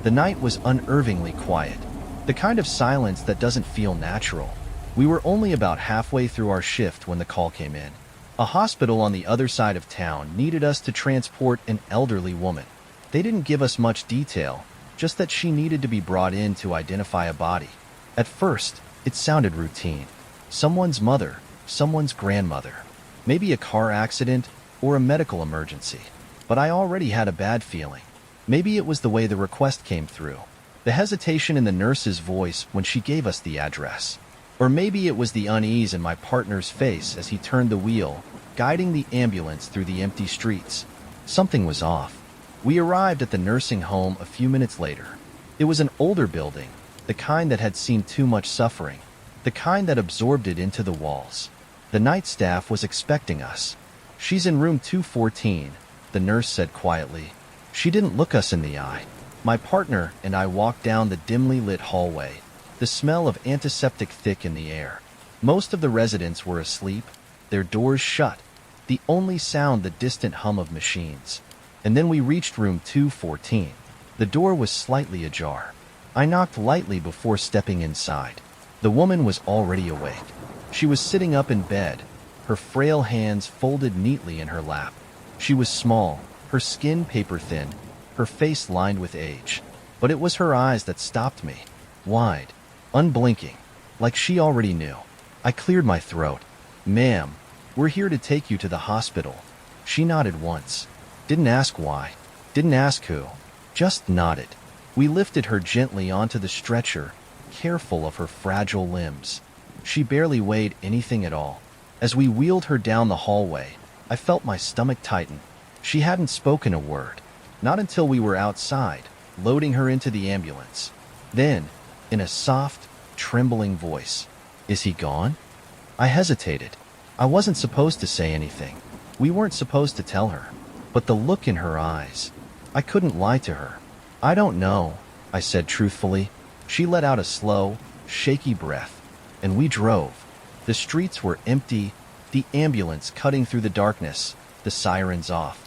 The night was unnervingly quiet, the kind of silence that doesn't feel natural. We were only about halfway through our shift when the call came in. A hospital on the other side of town needed us to transport an elderly woman. They didn't give us much detail, just that she needed to be brought in to identify a body. At first, it sounded routine. Someone's mother, someone's grandmother, maybe a car accident or a medical emergency. But I already had a bad feeling. Maybe it was the way the request came through, the hesitation in the nurse's voice when she gave us the address. Or maybe it was the unease in my partner's face as he turned the wheel, guiding the ambulance through the empty streets. Something was off. We arrived at the nursing home a few minutes later. It was an older building, the kind that had seen too much suffering, the kind that absorbed it into the walls. The night staff was expecting us. "She's in room 214, the nurse said quietly. She didn't look us in the eye. My partner and I walked down the dimly lit hallway, the smell of antiseptic thick in the air. Most of the residents were asleep, their doors shut, the only sound the distant hum of machines. And then we reached room 214. The door was slightly ajar. I knocked lightly before stepping inside. The woman was already awake. She was sitting up in bed, her frail hands folded neatly in her lap. She was small, her skin paper-thin, her face lined with age. But it was her eyes that stopped me, wide, unblinking, like she already knew. I cleared my throat. "Ma'am, we're here to take you to the hospital." She nodded once. Didn't ask why, didn't ask who, just nodded. We lifted her gently onto the stretcher, careful of her fragile limbs. She barely weighed anything at all. As we wheeled her down the hallway, I felt my stomach tighten. She hadn't spoken a word, not until we were outside, loading her into the ambulance. Then, in a soft, trembling voice, "Is he gone?" I hesitated. I wasn't supposed to say anything. We weren't supposed to tell her. But the look in her eyes, I couldn't lie to her. "I don't know," I said truthfully. She let out a slow, shaky breath, and we drove. The streets were empty, the ambulance cutting through the darkness, the sirens off.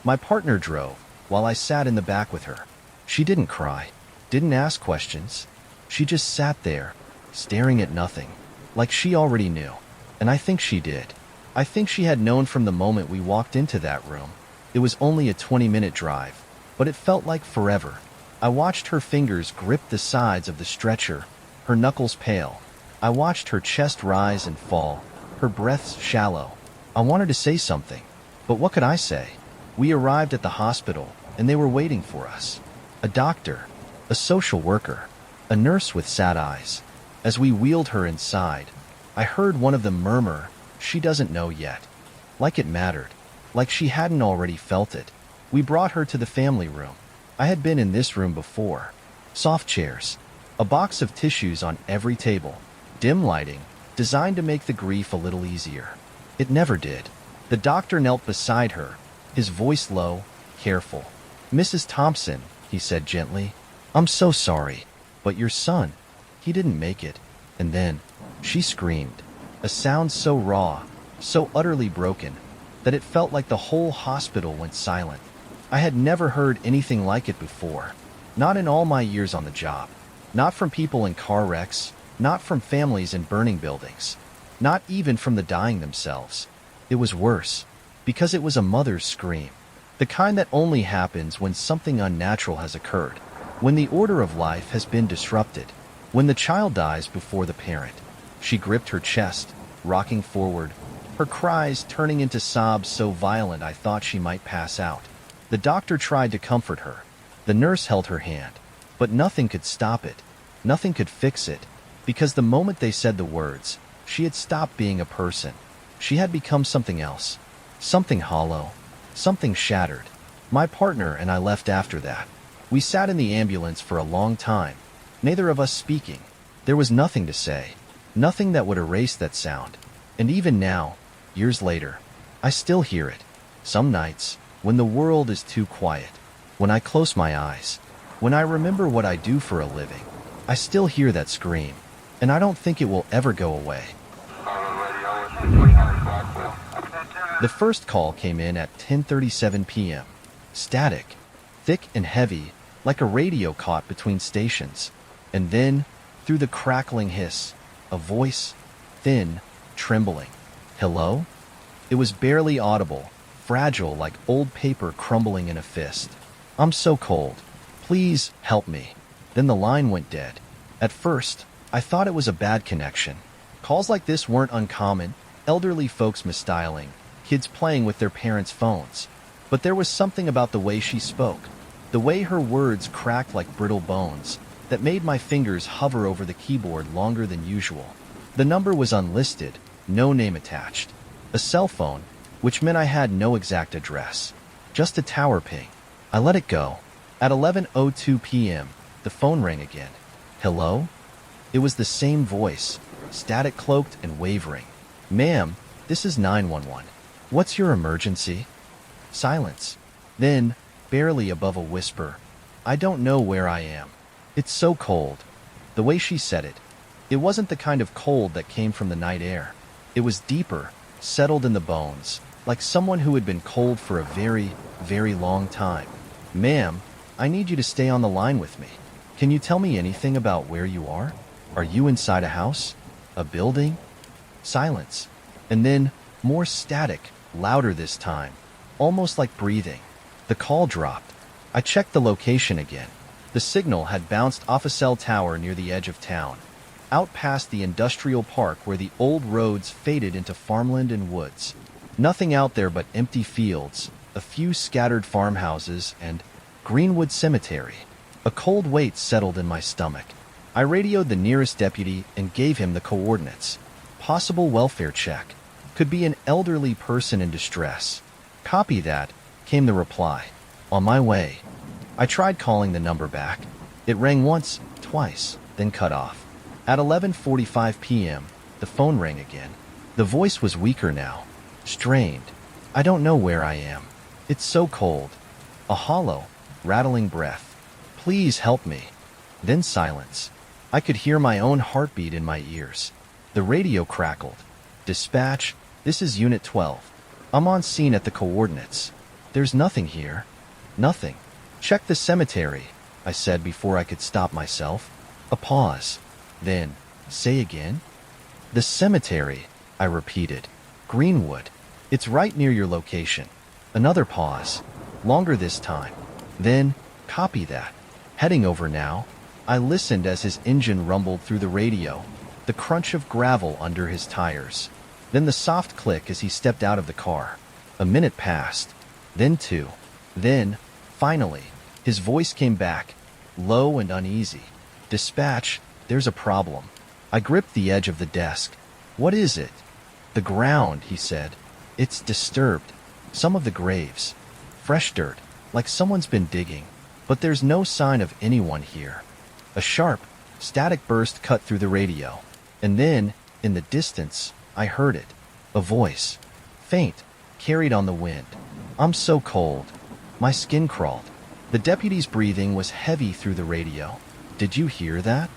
My partner drove, while I sat in the back with her. She didn't cry, didn't ask questions. She just sat there, staring at nothing, like she already knew. And I think she did. I think she had known from the moment we walked into that room. It was only a 20-minute drive, but it felt like forever. I watched her fingers grip the sides of the stretcher, her knuckles pale. I watched her chest rise and fall, her breaths shallow. I wanted to say something, but what could I say? We arrived at the hospital, and they were waiting for us. A doctor, a social worker, a nurse with sad eyes. As we wheeled her inside, I heard one of them murmur, "She doesn't know yet." Like it mattered. Like she hadn't already felt it. We brought her to the family room. I had been in this room before. Soft chairs, a box of tissues on every table, dim lighting, designed to make the grief a little easier. It never did. The doctor knelt beside her, his voice low, careful. "Mrs. Thompson," he said gently, "I'm so sorry, but your son, he didn't make it." And then, she screamed, a sound so raw, so utterly broken, that it felt like the whole hospital went silent. I had never heard anything like it before. Not in all my years on the job. Not from people in car wrecks. Not from families in burning buildings. Not even from the dying themselves. It was worse, because it was a mother's scream. The kind that only happens when something unnatural has occurred. When the order of life has been disrupted. When the child dies before the parent. She gripped her chest, rocking forward, her cries turning into sobs so violent I thought she might pass out. The doctor tried to comfort her. The nurse held her hand. But nothing could stop it. Nothing could fix it. Because the moment they said the words, she had stopped being a person. She had become something else. Something hollow. Something shattered. My partner and I left after that. We sat in the ambulance for a long time, neither of us speaking. There was nothing to say. Nothing that would erase that sound. And even now, years later, I still hear it. Some nights, when the world is too quiet, when I close my eyes, when I remember what I do for a living, I still hear that scream, and I don't think it will ever go away. The first call came in at 10:37 p.m. Static, thick and heavy, like a radio caught between stations. And then, through the crackling hiss, a voice, thin, trembling. Hello? It was barely audible, fragile like old paper crumbling in a fist. I'm so cold. Please help me. Then the line went dead. At first, I thought it was a bad connection. Calls like this weren't uncommon, elderly folks misdialing, kids playing with their parents' phones. But there was something about the way she spoke, the way her words cracked like brittle bones, that made my fingers hover over the keyboard longer than usual. The number was unlisted, no name attached. A cell phone, which meant I had no exact address. Just a tower ping. I let it go. At 11:02 p.m., the phone rang again. Hello? It was the same voice, static cloaked and wavering. Ma'am, this is 911. What's your emergency? Silence. Then, barely above a whisper, I don't know where I am. It's so cold. The way she said it, it wasn't the kind of cold that came from the night air. It was deeper, settled in the bones, like someone who had been cold for a very, very long time. Ma'am, I need you to stay on the line with me. Can you tell me anything about where you are? Are you inside a house? A building? Silence. And then, more static, louder this time, almost like breathing. The call dropped. I checked the location again. The signal had bounced off a cell tower near the edge of town, out past the industrial park where the old roads faded into farmland and woods. Nothing out there but empty fields, a few scattered farmhouses, and Greenwood Cemetery. A cold weight settled in my stomach. I radioed the nearest deputy and gave him the coordinates. Possible welfare check. Could be an elderly person in distress. Copy that, came the reply. On my way. I tried calling the number back. It rang once, twice, then cut off. At 11:45 p.m., the phone rang again. The voice was weaker now, strained. I don't know where I am. It's so cold. A hollow, rattling breath. Please help me. Then silence. I could hear my own heartbeat in my ears. The radio crackled. Dispatch, this is Unit 12. I'm on scene at the coordinates. There's nothing here. Nothing. Check the cemetery, I said before I could stop myself. A pause. Then, say again? The cemetery, I repeated. Greenwood. It's right near your location. Another pause. Longer this time. Then, copy that. Heading over now. I listened as his engine rumbled through the radio, the crunch of gravel under his tires. Then the soft click as he stepped out of the car. A minute passed. Then two. Then, finally, his voice came back, low and uneasy. Dispatch, there's a problem. I gripped the edge of the desk. What is it? The ground, he said. It's disturbed. Some of the graves. Fresh dirt, like someone's been digging. But there's no sign of anyone here. A sharp, static burst cut through the radio. And then, in the distance, I heard it. A voice. Faint, carried on the wind. I'm so cold. My skin crawled. The deputy's breathing was heavy through the radio. Did you hear that?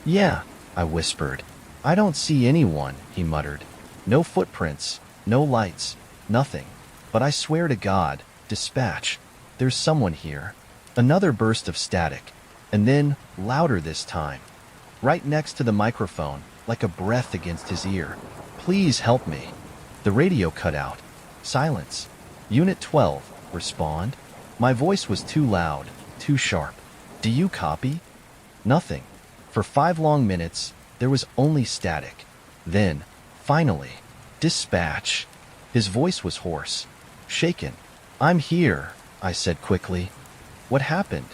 Yeah, I whispered. I don't see anyone, he muttered. No footprints, no lights, nothing. But I swear to God, dispatch, there's someone here. Another burst of static, and then, louder this time. Right next to the microphone, like a breath against his ear. Please help me. The radio cut out. Silence. Unit 12, respond. My voice was too loud, too sharp. Do you copy? Nothing. For 5 long minutes, there was only static. Then, finally, dispatch. His voice was hoarse, shaken. I'm here, I said quickly. What happened?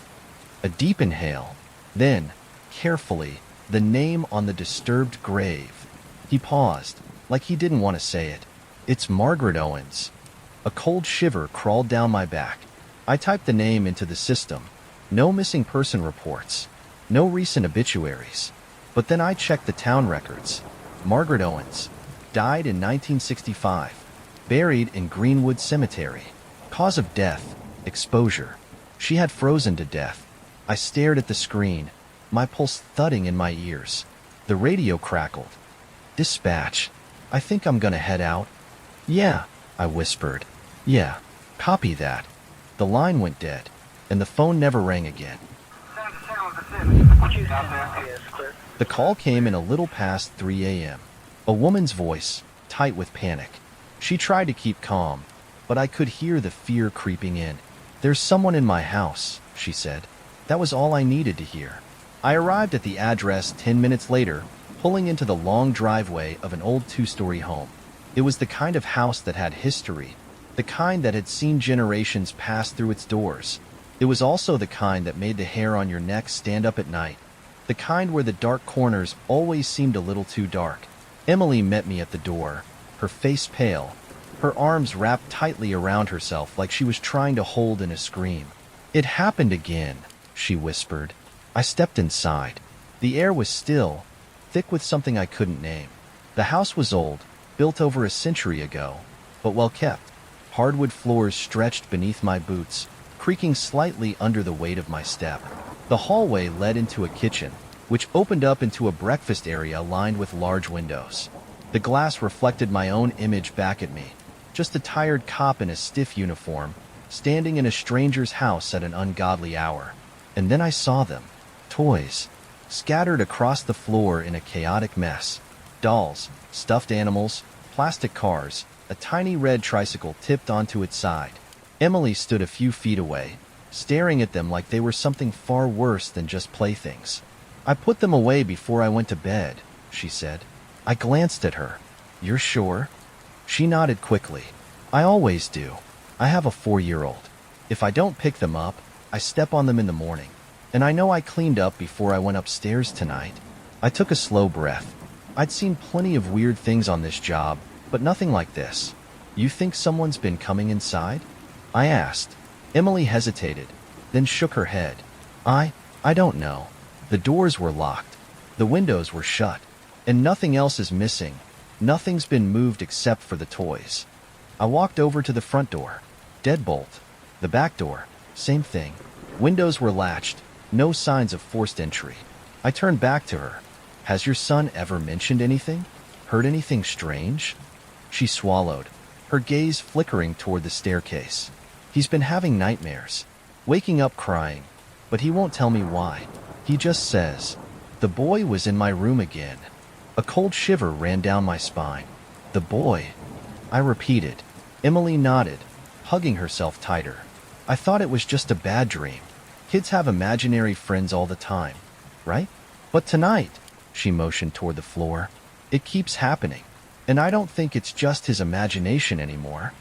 A deep inhale. Then, carefully, the name on the disturbed grave. He paused, like he didn't want to say it. It's Margaret Owens. A cold shiver crawled down my back. I typed the name into the system. No missing person reports. No recent obituaries. But then I checked the town records. Margaret Owens. Died in 1965. Buried in Greenwood Cemetery. Cause of death. Exposure. She had frozen to death. I stared at the screen, my pulse thudding in my ears. The radio crackled. Dispatch. I think I'm gonna head out. Yeah, I whispered. Yeah, copy that. The line went dead, and the phone never rang again. The call came in a little past 3 a.m. A woman's voice, tight with panic. She tried to keep calm, but I could hear the fear creeping in. "There's someone in my house," she said. That was all I needed to hear. I arrived at the address 10 minutes later, pulling into the long driveway of an old two-story home. It was the kind of house that had history, the kind that had seen generations pass through its doors. It was also the kind that made the hair on your neck stand up at night, the kind where the dark corners always seemed a little too dark. Emily met me at the door, her face pale, her arms wrapped tightly around herself like she was trying to hold in a scream. "It happened again," she whispered. I stepped inside. The air was still, thick with something I couldn't name. The house was old, built over a century ago, but well kept. Hardwood floors stretched beneath my boots, creaking slightly under the weight of my step. The hallway led into a kitchen, which opened up into a breakfast area lined with large windows. The glass reflected my own image back at me, just a tired cop in a stiff uniform, standing in a stranger's house at an ungodly hour. And then I saw them. Toys, scattered across the floor in a chaotic mess. Dolls, stuffed animals, plastic cars, a tiny red tricycle tipped onto its side. Emily stood a few feet away, staring at them like they were something far worse than just playthings. "I put them away before I went to bed," she said. I glanced at her. "You're sure?" She nodded quickly. "I always do. I have a 4-year-old. If I don't pick them up, I step on them in the morning. And I know I cleaned up before I went upstairs tonight." I took a slow breath. I'd seen plenty of weird things on this job, but nothing like this. "You think someone's been coming inside?" I asked. Emily hesitated, then shook her head. I don't know. The doors were locked. The windows were shut. And nothing else is missing. Nothing's been moved except for the toys. I walked over to the front door. Deadbolt. The back door. Same thing. Windows were latched. No signs of forced entry. I turned back to her. "Has your son ever mentioned anything? Heard anything strange?" She swallowed, her gaze flickering toward the staircase. "He's been having nightmares. Waking up crying. But he won't tell me why. He just says, 'The boy was in my room again.'" A cold shiver ran down my spine. "The boy?" I repeated. Emily nodded, hugging herself tighter. "I thought it was just a bad dream. Kids have imaginary friends all the time, right? But tonight," she motioned toward the floor, "it keeps happening. And I don't think it's just his imagination anymore."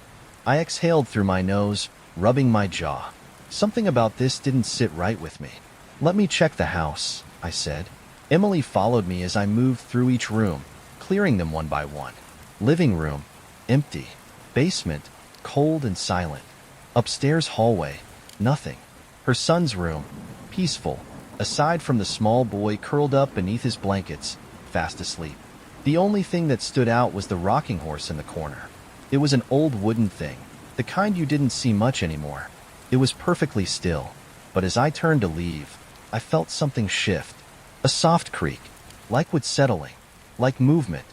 I exhaled through my nose, rubbing my jaw. Something about this didn't sit right with me. "Let me check the house," I said. Emily followed me as I moved through each room, clearing them one by one. Living room, empty. Basement, cold and silent. Upstairs hallway, nothing. Her son's room, peaceful, aside from the small boy curled up beneath his blankets, fast asleep. The only thing that stood out was the rocking horse in the corner. It was an old wooden thing, the kind you didn't see much anymore. It was perfectly still, but as I turned to leave, I felt something shift. A soft creak, like wood settling, like movement.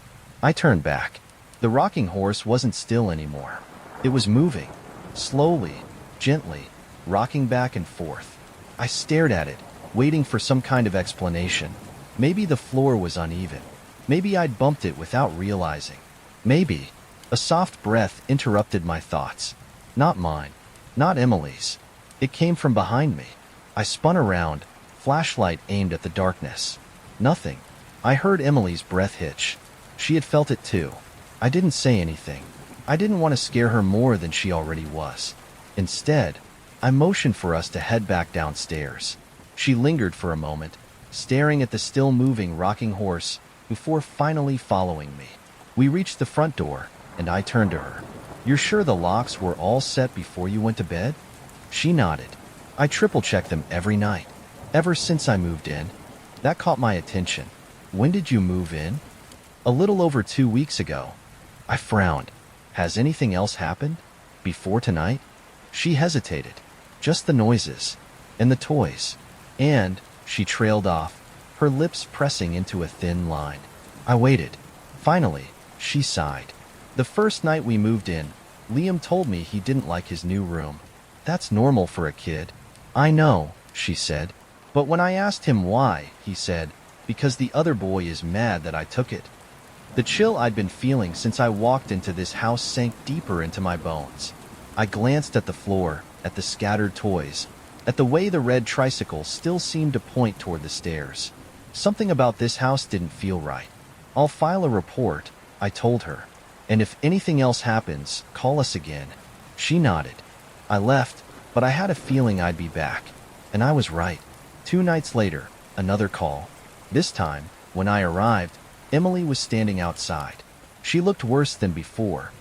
I turned back. The rocking horse wasn't still anymore. It was moving, slowly, gently, rocking back and forth. I stared at it, waiting for some kind of explanation. Maybe the floor was uneven. Maybe I'd bumped it without realizing. Maybe. A soft breath interrupted my thoughts. Not mine. Not Emily's. It came from behind me. I spun around, flashlight aimed at the darkness. Nothing. I heard Emily's breath hitch. She had felt it too. I didn't say anything. I didn't want to scare her more than she already was. Instead, I motioned for us to head back downstairs. She lingered for a moment, staring at the still-moving rocking horse, before finally following me. We reached the front door, and I turned to her. "You're sure the locks were all set before you went to bed?" She nodded. "I triple-check them every night. Ever since I moved in." That caught my attention. "When did you move in?" "A little over 2 weeks ago." I frowned. "Has anything else happened? Before tonight?" She hesitated. "Just the noises. And the toys." And, she trailed off, her lips pressing into a thin line. I waited. Finally, she sighed. "The first night we moved in, Liam told me he didn't like his new room. That's normal for a kid." "I know," she said. But when I asked him why, he said, "Because the other boy is mad that I took it." The chill I'd been feeling since I walked into this house sank deeper into my bones. I glanced at the floor, at the scattered toys, at the way the red tricycle still seemed to point toward the stairs. Something about this house didn't feel right. "I'll file a report," I told her. "And if anything else happens, call us again." She nodded. I left, but I had a feeling I'd be back. And I was right. 2 nights later, another call. This time, when I arrived, Emily was standing outside. She looked worse than before.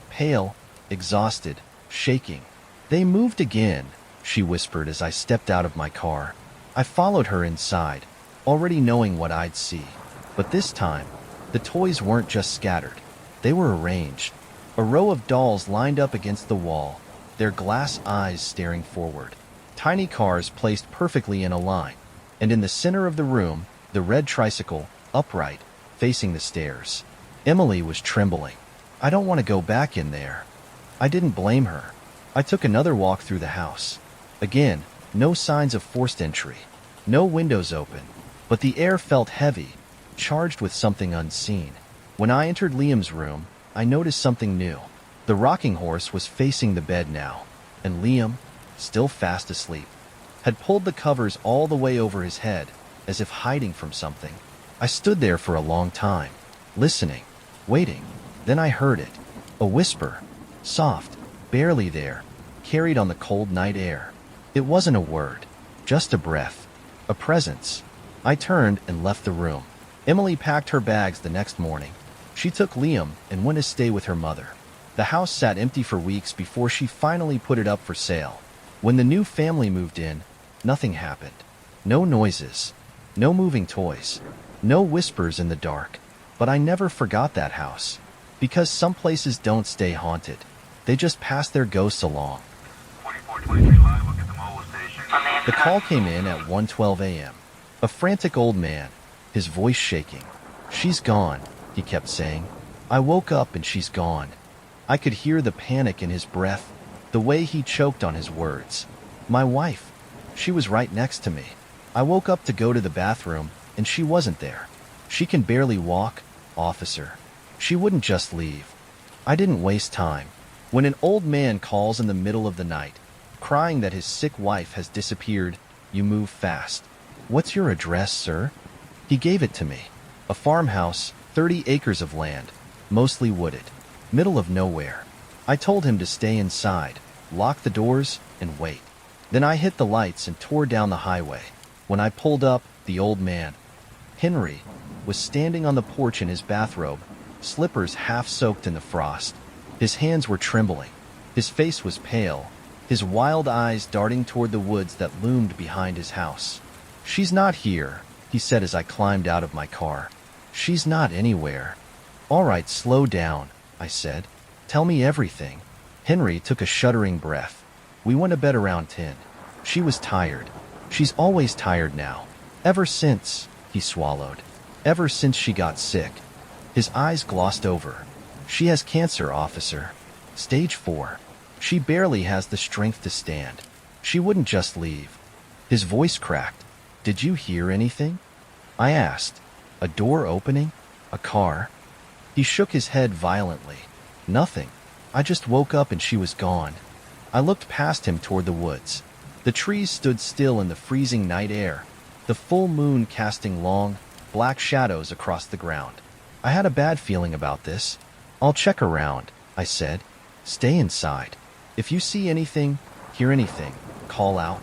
Pale, exhausted, shaking. "They moved again," she whispered as I stepped out of my car. I followed her inside, already knowing what I'd see. But this time, the toys weren't just scattered. They were arranged. A row of dolls lined up against the wall, their glass eyes staring forward. Tiny cars placed perfectly in a line. And in the center of the room, the red tricycle, upright, facing the stairs. Emily was trembling. "I don't want to go back in there." I didn't blame her. I took another walk through the house. Again, no signs of forced entry. No windows open. But the air felt heavy, charged with something unseen. When I entered Liam's room, I noticed something new. The rocking horse was facing the bed now, and Liam, still fast asleep, had pulled the covers all the way over his head, as if hiding from something. I stood there for a long time, listening, waiting. Then I heard it. A whisper, soft, barely there, carried on the cold night air. It wasn't a word, just a breath, a presence. I turned and left the room. Emily packed her bags the next morning. She took Liam and went to stay with her mother. The house sat empty for weeks before she finally put it up for sale. When the new family moved in, nothing happened. No noises, no moving toys, no whispers in the dark. But I never forgot that house. Because some places don't stay haunted. They just pass their ghosts along. The call came in at 1:12 a.m. A frantic old man, his voice shaking. "She's gone," he kept saying. I woke up and she's gone. I could hear the panic in his breath, the way he choked on his words. My wife. She was right next to me. I woke up to go to the bathroom, and she wasn't there. She can barely walk, officer. She wouldn't just leave. I didn't waste time. When an old man calls in the middle of the night, crying that his sick wife has disappeared, you move fast. "What's your address, sir?" He gave it to me. A farmhouse, 30 acres of land, mostly wooded, middle of nowhere. I told him to stay inside, lock the doors, and wait. Then I hit the lights and tore down the highway. When I pulled up, the old man, Henry, was standing on the porch in his bathrobe, slippers half soaked in the frost. His hands were trembling. His face was pale, his wild eyes darting toward the woods that loomed behind his house. "She's not here," he said as I climbed out of my car. "She's not anywhere." "All right, slow down," I said. "Tell me everything." Henry took a shuddering breath. "We went to bed around 10. She was tired. She's always tired now. Ever since," he swallowed. "Ever since she got sick." His eyes glossed over. "She has cancer, officer. Stage 4. She barely has the strength to stand. She wouldn't just leave." His voice cracked. "Did you hear anything?" I asked. "A door opening? A car?" He shook his head violently. "Nothing. I just woke up and she was gone." I looked past him toward the woods. The trees stood still in the freezing night air, the full moon casting long, black shadows across the ground. I had a bad feeling about this. "I'll check around," I said. "Stay inside. If you see anything, hear anything, call out."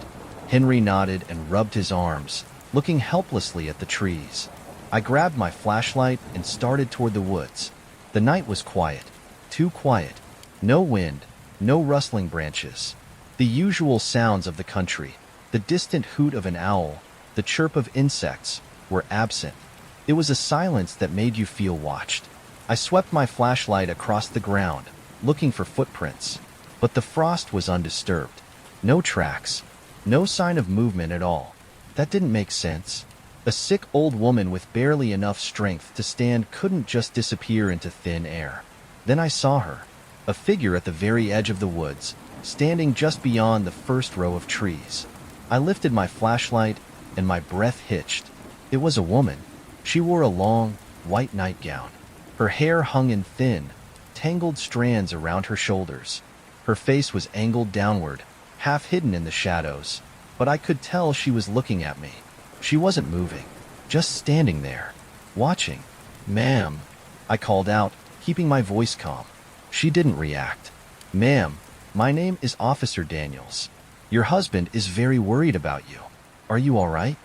Henry nodded and rubbed his arms, looking helplessly at the trees. I grabbed my flashlight and started toward the woods. The night was quiet, too quiet. No wind, no rustling branches. The usual sounds of the country, the distant hoot of an owl, the chirp of insects, were absent. It was a silence that made you feel watched. I swept my flashlight across the ground, looking for footprints. But the frost was undisturbed. No tracks. No sign of movement at all. That didn't make sense. A sick old woman with barely enough strength to stand couldn't just disappear into thin air. Then I saw her, a figure at the very edge of the woods, standing just beyond the first row of trees. I lifted my flashlight, and my breath hitched. It was a woman. She wore a long, white nightgown. Her hair hung in thin, tangled strands around her shoulders. Her face was angled downward, half hidden in the shadows, but I could tell she was looking at me. She wasn't moving, just standing there, watching. "Ma'am," I called out, keeping my voice calm. She didn't react. "Ma'am, my name is Officer Daniels. Your husband is very worried about you. Are you all right?"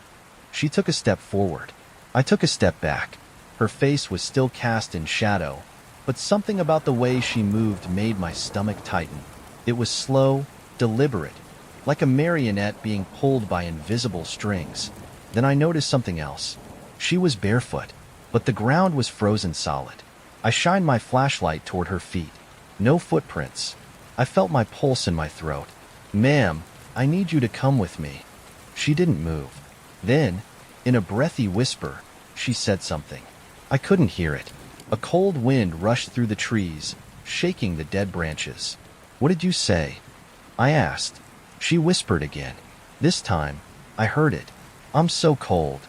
She took a step forward. I took a step back. Her face was still cast in shadow, but something about the way she moved made my stomach tighten. It was slow, deliberate, like a marionette being pulled by invisible strings. Then I noticed something else. She was barefoot, but the ground was frozen solid. I shined my flashlight toward her feet. No footprints. I felt my pulse in my throat. "Ma'am, I need you to come with me." She didn't move. Then, in a breathy whisper, she said something. I couldn't hear it. A cold wind rushed through the trees, shaking the dead branches. "What did you say?" I asked. She whispered again. This time, I heard it. "I'm so cold."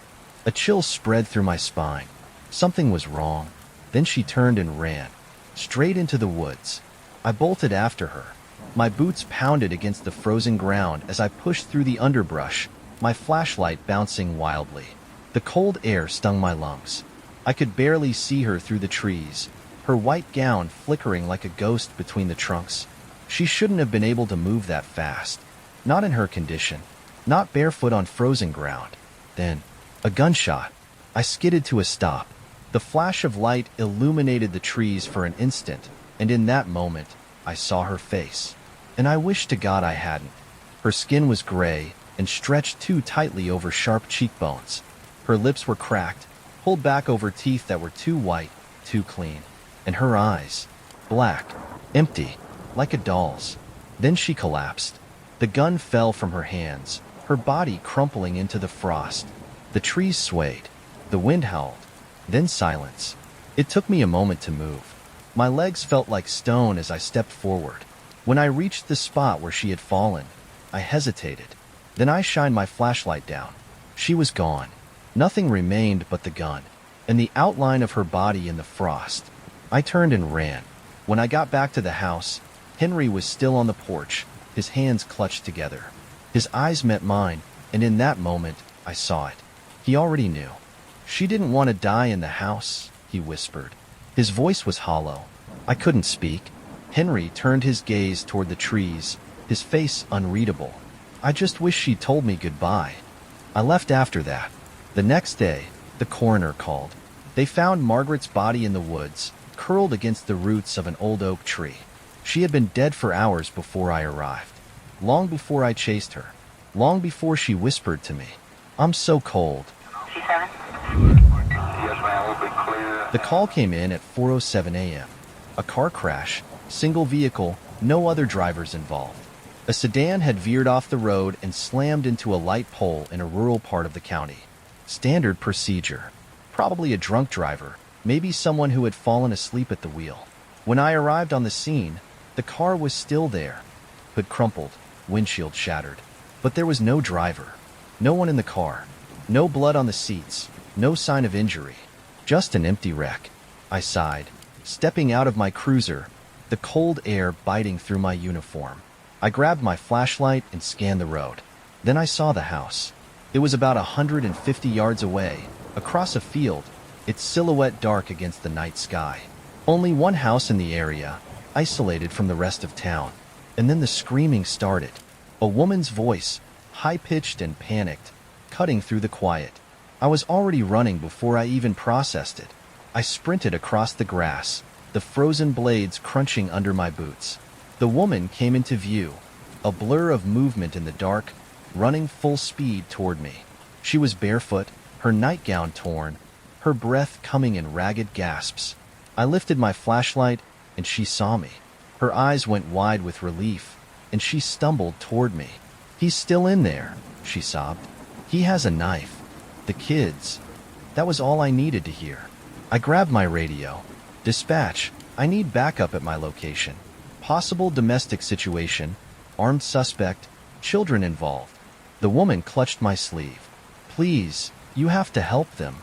A chill spread through my spine. Something was wrong. Then she turned and ran, straight into the woods. I bolted after her. My boots pounded against the frozen ground as I pushed through the underbrush, my flashlight bouncing wildly. The cold air stung my lungs. I could barely see her through the trees, her white gown flickering like a ghost between the trunks. She shouldn't have been able to move that fast. Not in her condition. Not barefoot on frozen ground. Then, a gunshot. I skidded to a stop. The flash of light illuminated the trees for an instant, and in that moment, I saw her face. And I wished to God I hadn't. Her skin was gray and stretched too tightly over sharp cheekbones. Her lips were cracked, pulled back over teeth that were too white, too clean. And her eyes, black, empty, like a doll's. Then she collapsed. The gun fell from her hands, her body crumpling into the frost. The trees swayed. The wind howled. Then silence. It took me a moment to move. My legs felt like stone as I stepped forward. When I reached the spot where she had fallen, I hesitated. Then I shined my flashlight down. She was gone. Nothing remained but the gun, and the outline of her body in the frost. I turned and ran. When I got back to the house, Henry was still on the porch, his hands clutched together. His eyes met mine, and in that moment, I saw it. He already knew. "She didn't want to die in the house," he whispered. His voice was hollow. I couldn't speak. Henry turned his gaze toward the trees, his face unreadable. "I just wish she'd told me goodbye." I left after that. The next day, the coroner called. They found Margaret's body in the woods, curled against the roots of an old oak tree. She had been dead for hours before I arrived. Long before I chased her. Long before she whispered to me, "I'm so cold." The call came in at 4:07 a.m. A car crash, single vehicle, no other drivers involved. A sedan had veered off the road and slammed into a light pole in a rural part of the county. Standard procedure. Probably a drunk driver, maybe someone who had fallen asleep at the wheel. When I arrived on the scene, the car was still there. Hood crumpled, windshield shattered. But there was no driver. No one in the car. No blood on the seats. No sign of injury. Just an empty wreck. I sighed, stepping out of my cruiser, the cold air biting through my uniform. I grabbed my flashlight and scanned the road. Then I saw the house. It was about 150 yards away, across a field, its silhouette dark against the night sky. Only one house in the area, isolated from the rest of town. And then the screaming started. A woman's voice, high-pitched and panicked, cutting through the quiet. I was already running before I even processed it. I sprinted across the grass, the frozen blades crunching under my boots. The woman came into view, a blur of movement in the dark, running full speed toward me. She was barefoot, her nightgown torn, her breath coming in ragged gasps. I lifted my flashlight, and she saw me. Her eyes went wide with relief, and she stumbled toward me. "He's still in there," she sobbed. "He has a knife. The kids." That was all I needed to hear. I grabbed my radio. "Dispatch, I need backup at my location. Possible domestic situation, armed suspect, children involved." The woman clutched my sleeve. Please, you have to help them.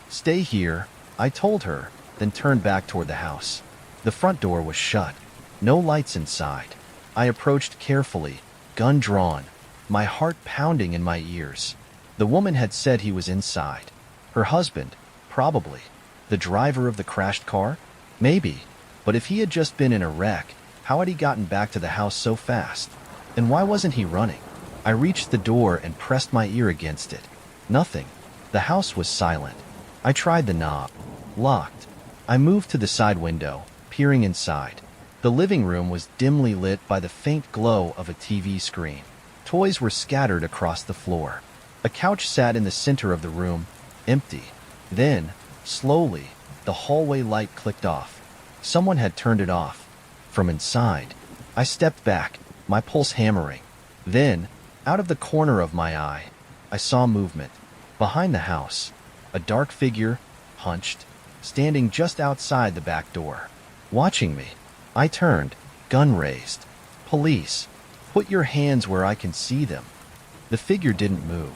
Stay here, I told her, then turned back toward the house. The front door was shut. No lights inside. I approached carefully, gun drawn, my heart pounding in my ears. The woman had said he was inside. Her husband, probably. The driver of the crashed car? Maybe. But if he had just been in a wreck, how had he gotten back to the house so fast? And why wasn't he running? I reached the door and pressed my ear against it. Nothing. The house was silent. I tried the knob. Locked. I moved to the side window, peering inside. The living room was dimly lit by the faint glow of a TV screen. Toys were scattered across the floor. A couch sat in the center of the room, empty. Then, slowly, the hallway light clicked off. Someone had turned it off. From inside, I stepped back, my pulse hammering. Then, out of the corner of my eye, I saw movement. Behind the house, a dark figure, hunched, standing just outside the back door. Watching me, I turned, gun raised. Police, put your hands where I can see them. The figure didn't move.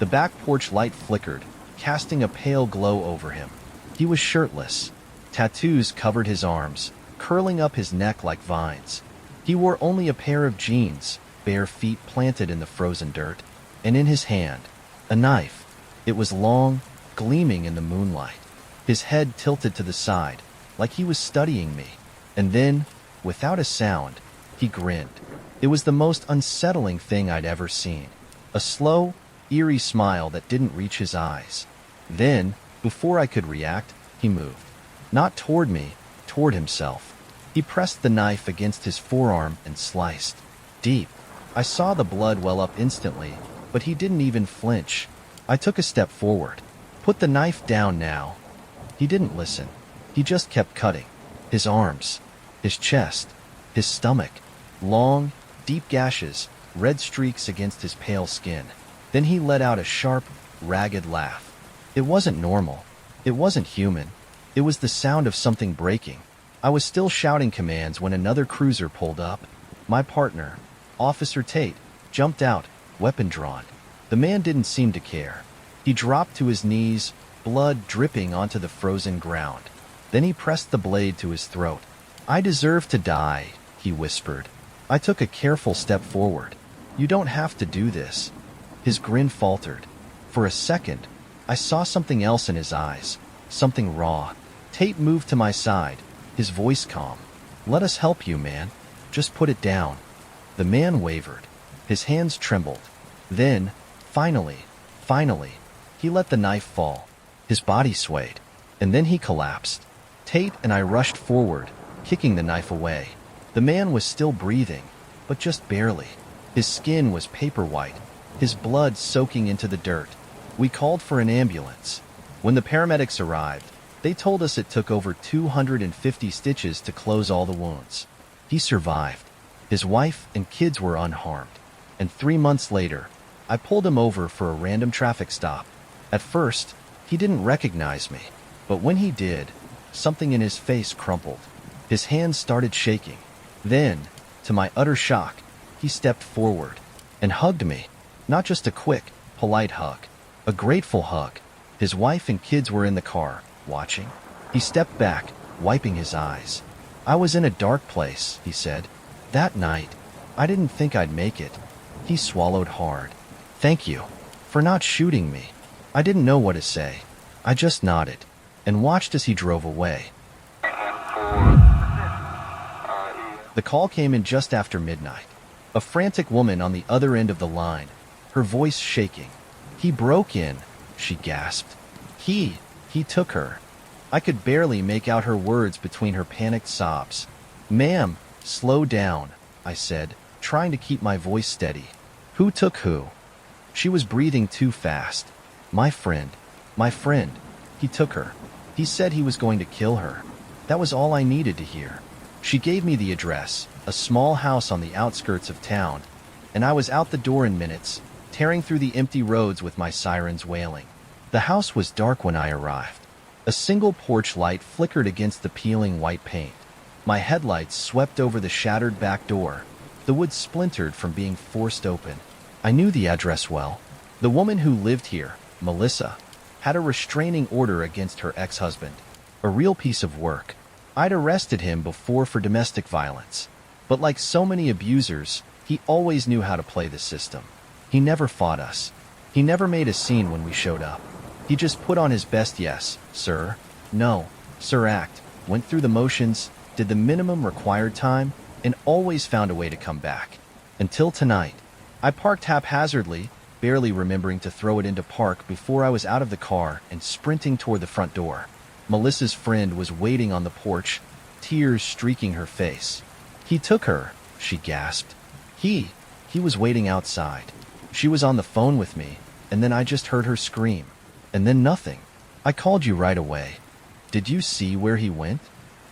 The back porch light flickered, casting a pale glow over him. He was shirtless. Tattoos covered his arms, curling up his neck like vines. He wore only a pair of jeans, bare feet planted in the frozen dirt, and in his hand, a knife. It was long, gleaming in the moonlight. His head tilted to the side, like he was studying me. And then, without a sound, he grinned. It was the most unsettling thing I'd ever seen. A slow, eerie smile that didn't reach his eyes. Then, before I could react, he moved. Not toward me, toward himself. He pressed the knife against his forearm and sliced. Deep. I saw the blood well up instantly, but he didn't even flinch. I took a step forward. Put the knife down now. He didn't listen. He just kept cutting. His arms, his chest, his stomach. Long, deep gashes, red streaks against his pale skin. Then he let out a sharp, ragged laugh. It wasn't normal. It wasn't human. It was the sound of something breaking. I was still shouting commands when another cruiser pulled up. My partner, Officer Tate, jumped out, weapon drawn. The man didn't seem to care. He dropped to his knees, blood dripping onto the frozen ground. Then he pressed the blade to his throat. I deserve to die, he whispered. I took a careful step forward. You don't have to do this. His grin faltered. For a second, I saw something else in his eyes, something raw. Tate moved to my side, his voice calm. Let us help you, man. Just put it down. The man wavered. His hands trembled. Then, finally, he let the knife fall. His body swayed, and then he collapsed. Tate and I rushed forward, kicking the knife away. The man was still breathing, but just barely. His skin was paper white, his blood soaking into the dirt. We called for an ambulance. When the paramedics arrived, they told us it took over 250 stitches to close all the wounds. He survived. His wife and kids were unharmed. And 3 months later, I pulled him over for a random traffic stop. At first, he didn't recognize me, but when he did, something in his face crumpled. His hands started shaking. Then, to my utter shock, he stepped forward and hugged me. Not just a quick, polite hug, a grateful hug. His wife and kids were in the car, watching. He stepped back, wiping his eyes. I was in a dark place, he said. That night, I didn't think I'd make it. He swallowed hard. Thank you for not shooting me. I didn't know what to say. I just nodded and watched as he drove away. The call came in just after midnight. A frantic woman on the other end of the line, her voice shaking. He broke in, she gasped. He took her. I could barely make out her words between her panicked sobs. Ma'am, slow down, I said, trying to keep my voice steady. Who took who? She was breathing too fast. My friend. He took her. He said he was going to kill her. That was all I needed to hear. She gave me the address, a small house on the outskirts of town, and I was out the door in minutes, tearing through the empty roads with my sirens wailing. The house was dark when I arrived. A single porch light flickered against the peeling white paint. My headlights swept over the shattered back door. The wood splintered from being forced open. I knew the address well. The woman who lived here, Melissa, had a restraining order against her ex-husband. A real piece of work. I'd arrested him before for domestic violence. But like so many abusers, he always knew how to play the system. He never fought us. He never made a scene when we showed up. He just put on his best yes, sir, no, sir act, went through the motions, did the minimum required time, and always found a way to come back. Until tonight. I parked haphazardly, barely remembering to throw it into park before I was out of the car and sprinting toward the front door. Melissa's friend was waiting on the porch, tears streaking her face. He took her, she gasped. He was waiting outside. She was on the phone with me, and then I just heard her scream. And then nothing. I called you right away. Did you see where he went?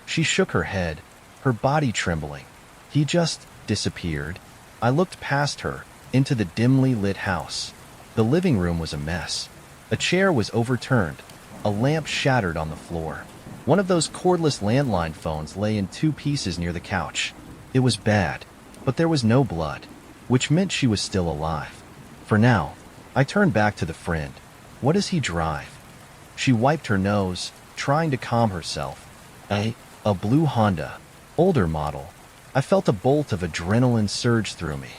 She shook her head, her body trembling. He just disappeared. I looked past her, into the dimly lit house. The living room was a mess. A chair was overturned. A lamp shattered on the floor. One of those cordless landline phones lay in two pieces near the couch. It was bad, but there was no blood, which meant she was still alive. For now, I turned back to the friend. What does he drive? She wiped her nose, trying to calm herself. A blue Honda, older model. I felt a bolt of adrenaline surge through me.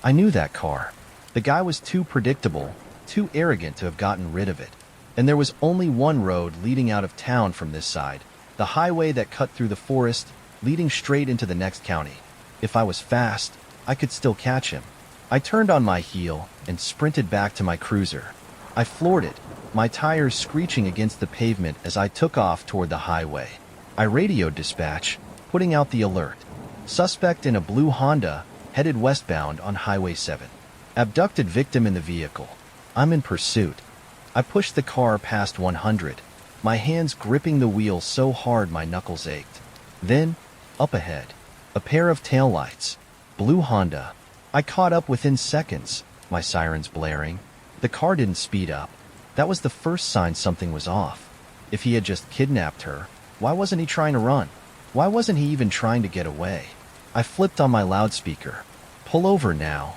I knew that car. The guy was too predictable, too arrogant to have gotten rid of it. And there was only one road leading out of town from this side, the highway that cut through the forest, leading straight into the next county. If I was fast, I could still catch him. I turned on my heel and sprinted back to my cruiser. I floored it, my tires screeching against the pavement as I took off toward the highway. I radioed dispatch, putting out the alert. Suspect in a blue Honda, headed westbound on Highway 7. Abducted victim in the vehicle. I'm in pursuit. I pushed the car past 100, my hands gripping the wheel so hard my knuckles ached. Then, up ahead, a pair of taillights. Blue Honda. I caught up within seconds, my sirens blaring. The car didn't speed up. That was the first sign something was off. If he had just kidnapped her, why wasn't he trying to run? Why wasn't he even trying to get away? I flipped on my loudspeaker. Pull over now.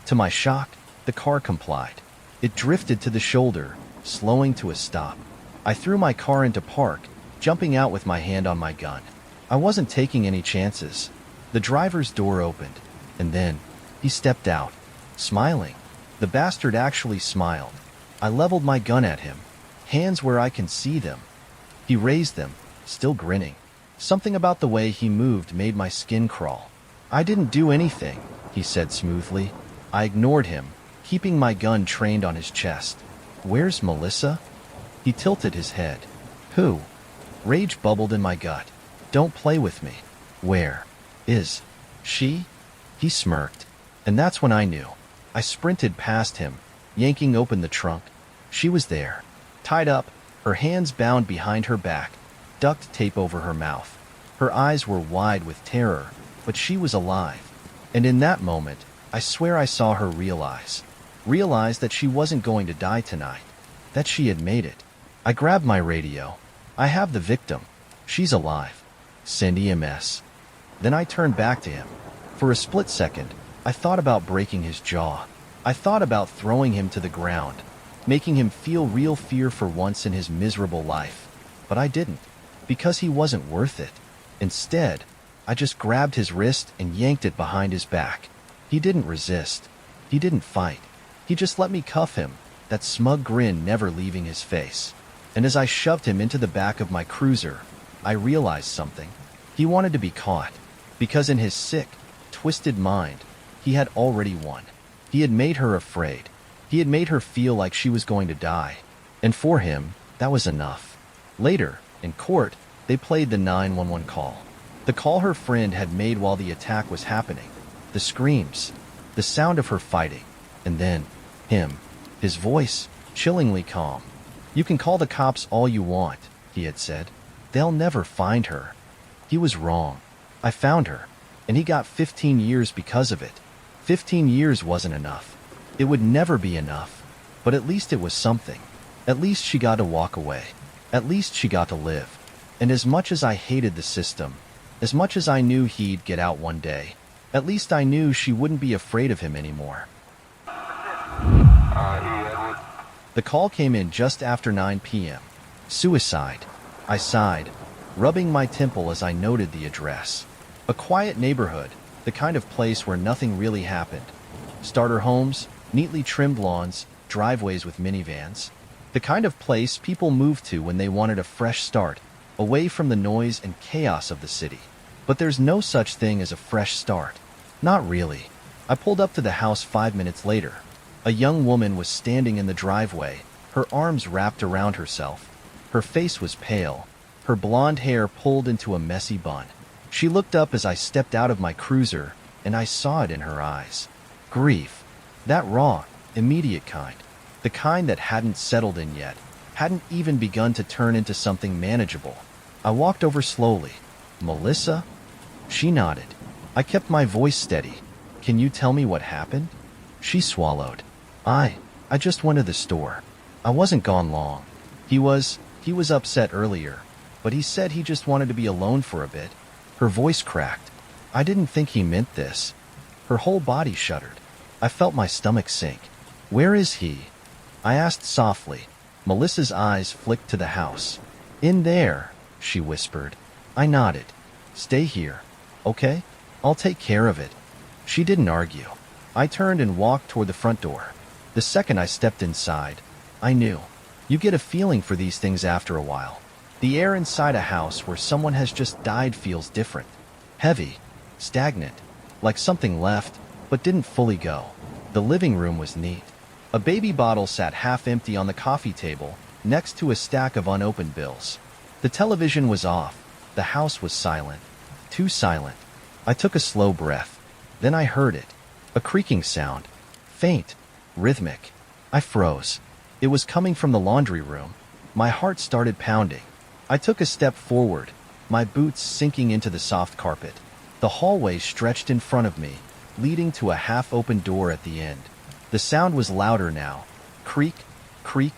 To my shock, the car complied. It drifted to the shoulder, slowing to a stop. I threw my car into park, jumping out with my hand on my gun. I wasn't taking any chances. The driver's door opened, and then he stepped out, smiling. The bastard actually smiled. I leveled my gun at him, hands where I can see them. He raised them, still grinning. Something about the way he moved made my skin crawl. I didn't do anything, he said smoothly. I ignored him, keeping my gun trained on his chest. Where's Melissa? He tilted his head. Who? Rage bubbled in my gut. Don't play with me. Where is she? He smirked. And that's when I knew. I sprinted past him, yanking open the trunk. She was there, tied up, her hands bound behind her back, duct tape over her mouth. Her eyes were wide with terror, but she was alive. And in that moment, I swear I saw her realize that she wasn't going to die tonight, that she had made it. I grabbed my radio. I have the victim. She's alive. Send EMS. Then I turned back to him. For a split second, I thought about breaking his jaw. I thought about throwing him to the ground, making him feel real fear for once in his miserable life. But I didn't, because he wasn't worth it. Instead, I just grabbed his wrist and yanked it behind his back. He didn't resist. He didn't fight. He just let me cuff him, that smug grin never leaving his face. And as I shoved him into the back of my cruiser, I realized something. He wanted to be caught, because in his sick, twisted mind, he had already won. He had made her afraid. He had made her feel like she was going to die. And for him, that was enough. Later, in court, they played the 911 call. The call her friend had made while the attack was happening. The screams, the sound of her fighting, and then him, his voice, chillingly calm. You can call the cops all you want, he had said. They'll never find her. He was wrong. I found her, and he got 15 years because of it. 15 years wasn't enough. It would never be enough, but at least it was something. At least she got to walk away. At least she got to live. And as much as I hated the system, as much as I knew he'd get out one day, at least I knew she wouldn't be afraid of him anymore. The call came in just after 9 p.m. Suicide. I sighed, rubbing my temple as I noted the address. A quiet neighborhood, the kind of place where nothing really happened. Starter homes, neatly trimmed lawns, driveways with minivans. The kind of place people moved to when they wanted a fresh start, away from the noise and chaos of the city. But there's no such thing as a fresh start. Not really. I pulled up to the house 5 minutes later. A young woman was standing in the driveway, her arms wrapped around herself. Her face was pale, her blonde hair pulled into a messy bun. She looked up as I stepped out of my cruiser, and I saw it in her eyes. Grief. That raw, immediate kind. The kind that hadn't settled in yet, hadn't even begun to turn into something manageable. I walked over slowly. "Melissa?" She nodded. I kept my voice steady. "Can you tell me what happened?" She swallowed. I just went to the store. I wasn't gone long. He was upset earlier, but he said he just wanted to be alone for a bit." Her voice cracked. I didn't think he meant this. Her whole body shuddered. I felt my stomach sink. "Where is he?" I asked softly. Melissa's eyes flicked to the house. "In there," she whispered. I nodded. "Stay here, okay? I'll take care of it." She didn't argue. I turned and walked toward the front door. The second I stepped inside, I knew. You get a feeling for these things after a while. The air inside a house where someone has just died feels different. Heavy, stagnant, like something left, but didn't fully go. The living room was neat. A baby bottle sat half empty on the coffee table, next to a stack of unopened bills. The television was off. The house was silent. Too silent. I took a slow breath. Then I heard it. A creaking sound. Faint. Rhythmic. I froze. It was coming from the laundry room. My heart started pounding. I took a step forward, my boots sinking into the soft carpet. The hallway stretched in front of me, leading to a half-open door at the end. The sound was louder now. Creak, creak,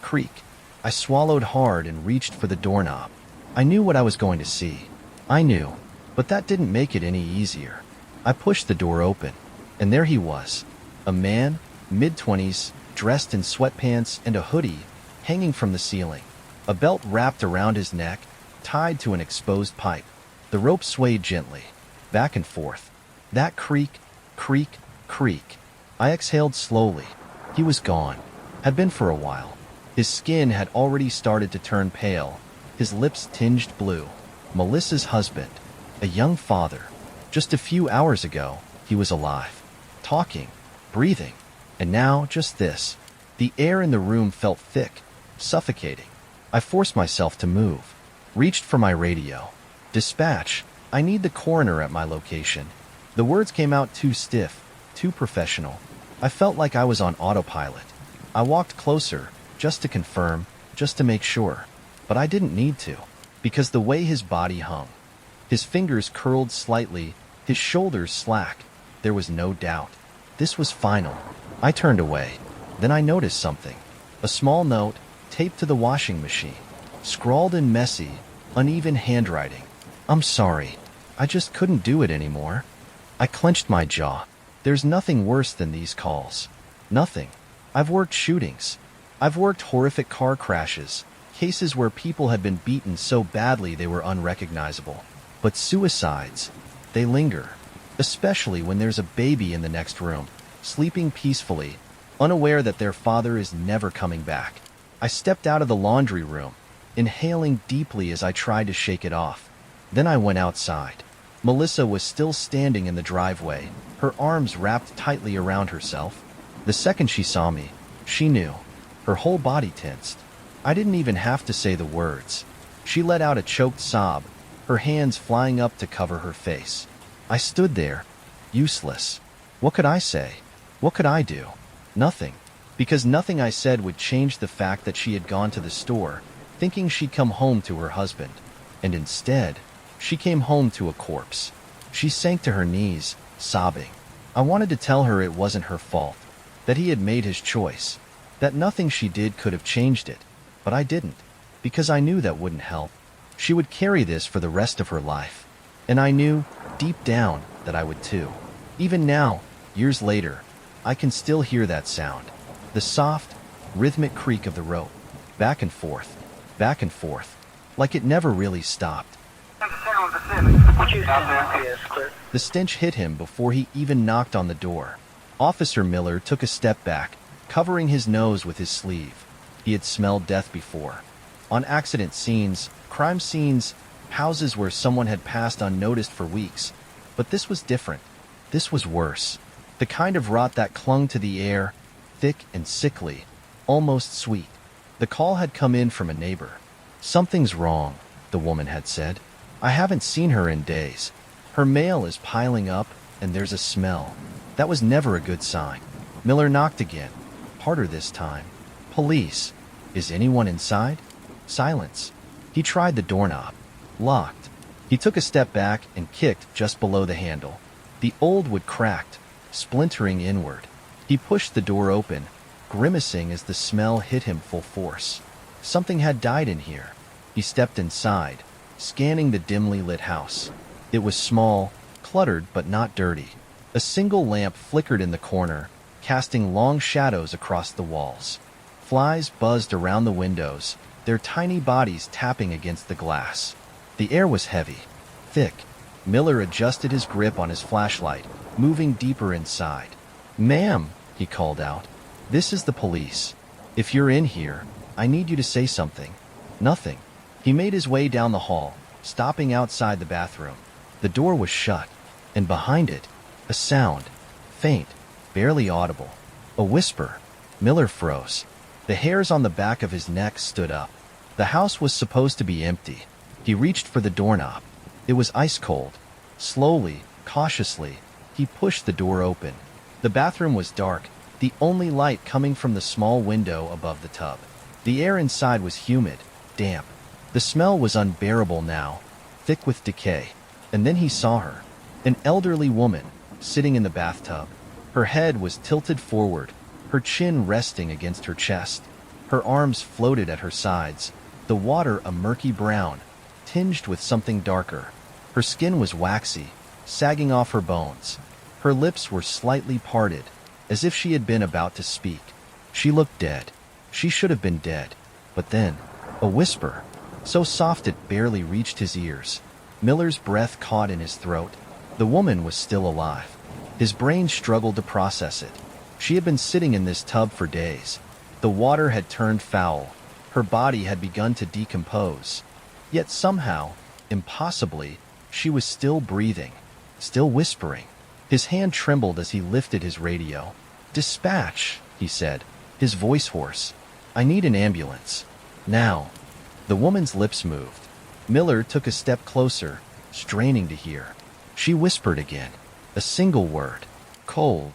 creak. I swallowed hard and reached for the doorknob. I knew what I was going to see. I knew, but that didn't make it any easier. I pushed the door open, and there he was. A man, mid-20s, dressed in sweatpants and a hoodie, hanging from the ceiling. A belt wrapped around his neck, tied to an exposed pipe. The rope swayed gently, back and forth. That creak, creak, creak. I exhaled slowly. He was gone. Had been for a while. His skin had already started to turn pale, his lips tinged blue. Melissa's husband, a young father. Just a few hours ago, he was alive, talking, breathing, and now just this. The air in the room felt thick, suffocating. I forced myself to move, reached for my radio. "Dispatch, I need the coroner at my location." The words came out too stiff, too professional. I felt like I was on autopilot. I walked closer, just to confirm, just to make sure. But I didn't need to, because the way his body hung. His fingers curled slightly, his shoulders slack. There was no doubt. This was final. I turned away. Then I noticed something. A small note, taped to the washing machine, scrawled in messy, uneven handwriting. "I'm sorry. I just couldn't do it anymore." I clenched my jaw. There's nothing worse than these calls. Nothing. I've worked shootings. I've worked horrific car crashes, cases where people had been beaten so badly they were unrecognizable. But suicides, they linger, especially when there's a baby in the next room, sleeping peacefully, unaware that their father is never coming back. I stepped out of the laundry room, inhaling deeply as I tried to shake it off. Then I went outside. Melissa was still standing in the driveway, her arms wrapped tightly around herself. The second she saw me, she knew. Her whole body tensed. I didn't even have to say the words. She let out a choked sob, her hands flying up to cover her face. I stood there, useless. What could I say? What could I do? Nothing. Because nothing I said would change the fact that she had gone to the store, thinking she'd come home to her husband. And instead, she came home to a corpse. She sank to her knees, sobbing. I wanted to tell her it wasn't her fault, that he had made his choice, that nothing she did could have changed it, but I didn't, because I knew that wouldn't help. She would carry this for the rest of her life, and I knew, deep down, that I would too. Even now, years later, I can still hear that sound. The soft, rhythmic creak of the rope, back and forth, like it never really stopped. The stench hit him before he even knocked on the door. Officer Miller took a step back, covering his nose with his sleeve. He had smelled death before. On accident scenes, crime scenes, houses where someone had passed unnoticed for weeks. But this was different. This was worse. The kind of rot that clung to the air, thick and sickly, almost sweet. The call had come in from a neighbor. "Something's wrong," the woman had said. "I haven't seen her in days. Her mail is piling up, and there's a smell." That was never a good sign. Miller knocked again, harder this time. "Police. Is anyone inside?" Silence. He tried the doorknob. Locked. He took a step back and kicked just below the handle. The old wood cracked, splintering inward. He pushed the door open, grimacing as the smell hit him full force. Something had died in here. He stepped inside, scanning the dimly lit house. It was small, cluttered but not dirty. A single lamp flickered in the corner, casting long shadows across the walls. Flies buzzed around the windows, their tiny bodies tapping against the glass. The air was heavy, thick. Miller adjusted his grip on his flashlight, moving deeper inside. "Ma'am," he called out, "this is the police. If you're in here, I need you to say something." Nothing. He made his way down the hall, stopping outside the bathroom. The door was shut, and behind it, a sound, faint, barely audible. A whisper. Miller froze. The hairs on the back of his neck stood up. The house was supposed to be empty. He reached for the doorknob. It was ice cold. Slowly, cautiously, he pushed the door open. The bathroom was dark, the only light coming from the small window above the tub. The air inside was humid, damp. The smell was unbearable now, thick with decay. And then he saw her, an elderly woman, sitting in the bathtub. Her head was tilted forward, her chin resting against her chest. Her arms floated at her sides, the water a murky brown, tinged with something darker. Her skin was waxy, sagging off her bones. Her lips were slightly parted, as if she had been about to speak. She looked dead. She should have been dead. But then, a whisper, so soft it barely reached his ears. Miller's breath caught in his throat. The woman was still alive. His brain struggled to process it. She had been sitting in this tub for days. The water had turned foul. Her body had begun to decompose. Yet somehow, impossibly, she was still breathing, still whispering. His hand trembled as he lifted his radio. "Dispatch," he said, his voice hoarse. "I need an ambulance. Now." The woman's lips moved. Miller took a step closer, straining to hear. She whispered again, a single word. "Cold."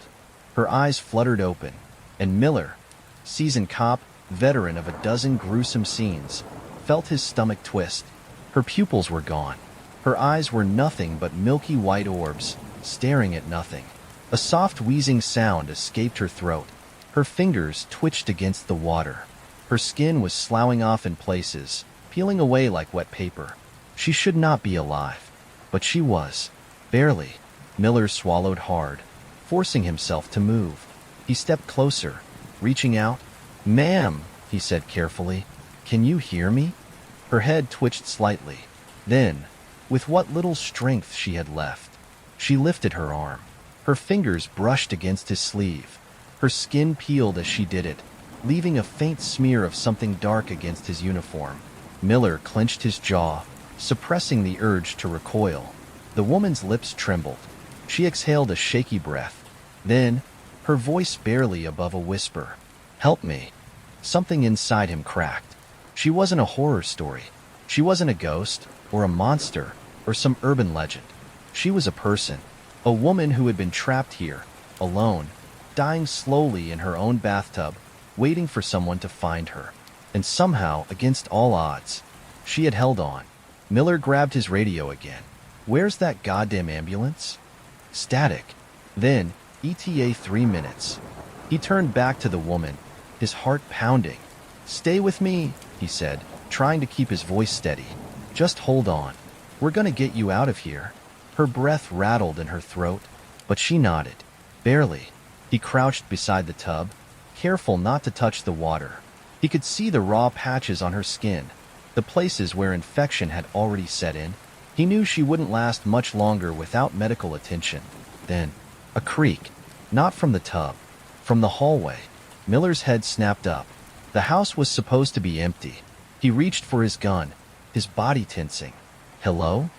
Her eyes fluttered open, and Miller, seasoned cop, veteran of a dozen gruesome scenes, felt his stomach twist. Her pupils were gone. Her eyes were nothing but milky white orbs, staring at nothing. A soft wheezing sound escaped her throat. Her fingers twitched against the water. Her skin was sloughing off in places, peeling away like wet paper. She should not be alive. But she was. Barely. Miller swallowed hard, forcing himself to move. He stepped closer, reaching out. "Ma'am," he said carefully, "can you hear me?" Her head twitched slightly. Then, with what little strength she had left, she lifted her arm. Her fingers brushed against his sleeve. Her skin peeled as she did it, leaving a faint smear of something dark against his uniform. Miller clenched his jaw, suppressing the urge to recoil. The woman's lips trembled. She exhaled a shaky breath. Then, her voice barely above a whisper, "Help me." Something inside him cracked. She wasn't a horror story. She wasn't a ghost, or a monster, or some urban legend. She was a person. A woman who had been trapped here, alone, dying slowly in her own bathtub, waiting for someone to find her. And somehow, against all odds, she had held on. Miller grabbed his radio again. "Where's that goddamn ambulance?" Static. Then, ETA 3 minutes. He turned back to the woman, his heart pounding. "Stay with me," he said, trying to keep his voice steady. "Just hold on. We're gonna get you out of here." Her breath rattled in her throat, but she nodded. Barely. He crouched beside the tub, careful not to touch the water. He could see the raw patches on her skin, the places where infection had already set in. He knew she wouldn't last much longer without medical attention. Then, a creak. Not from the tub. From the hallway. Miller's head snapped up. The house was supposed to be empty. He reached for his gun, his body tensing. Hello?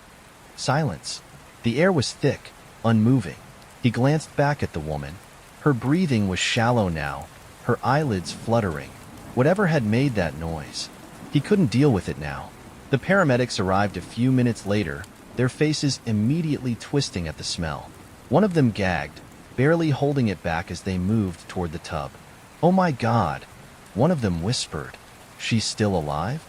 Silence. The air was thick, unmoving. He glanced back at the woman. Her breathing was shallow now, her eyelids fluttering. Whatever had made that noise. He couldn't deal with it now. The paramedics arrived a few minutes later, their faces immediately twisting at the smell. One of them gagged, barely holding it back as they moved toward the tub. "Oh my God!" One of them whispered. "She's still alive?"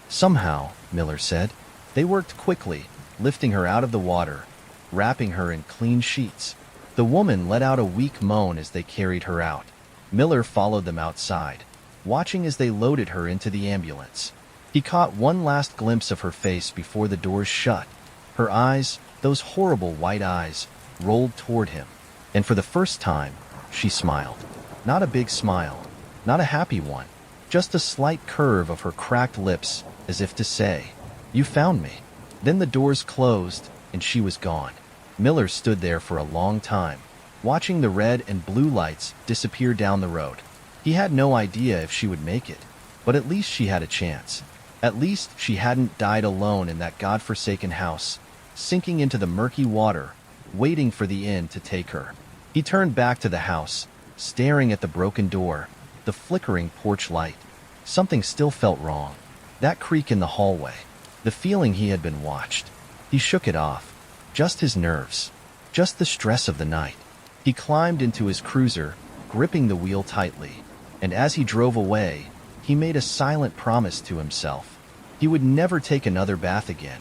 "Somehow," Miller said. They worked quickly, lifting her out of the water, wrapping her in clean sheets. The woman let out a weak moan as they carried her out. Miller followed them outside, watching as they loaded her into the ambulance. He caught one last glimpse of her face before the doors shut. Her eyes, those horrible white eyes, rolled toward him. And for the first time, she smiled. Not a big smile, not a happy one, just a slight curve of her cracked lips, as if to say, "You found me." Then the doors closed, and she was gone. Miller stood there for a long time, watching the red and blue lights disappear down the road. He had no idea if she would make it, but at least she had a chance. At least she hadn't died alone in that godforsaken house, sinking into the murky water, waiting for the end to take her. He turned back to the house, staring at the broken door, the flickering porch light. Something still felt wrong. That creak in the hallway, the feeling he had been watched. He shook it off. Just his nerves. Just the stress of the night. He climbed into his cruiser, gripping the wheel tightly, and as he drove away, he made a silent promise to himself. He would never take another bath again.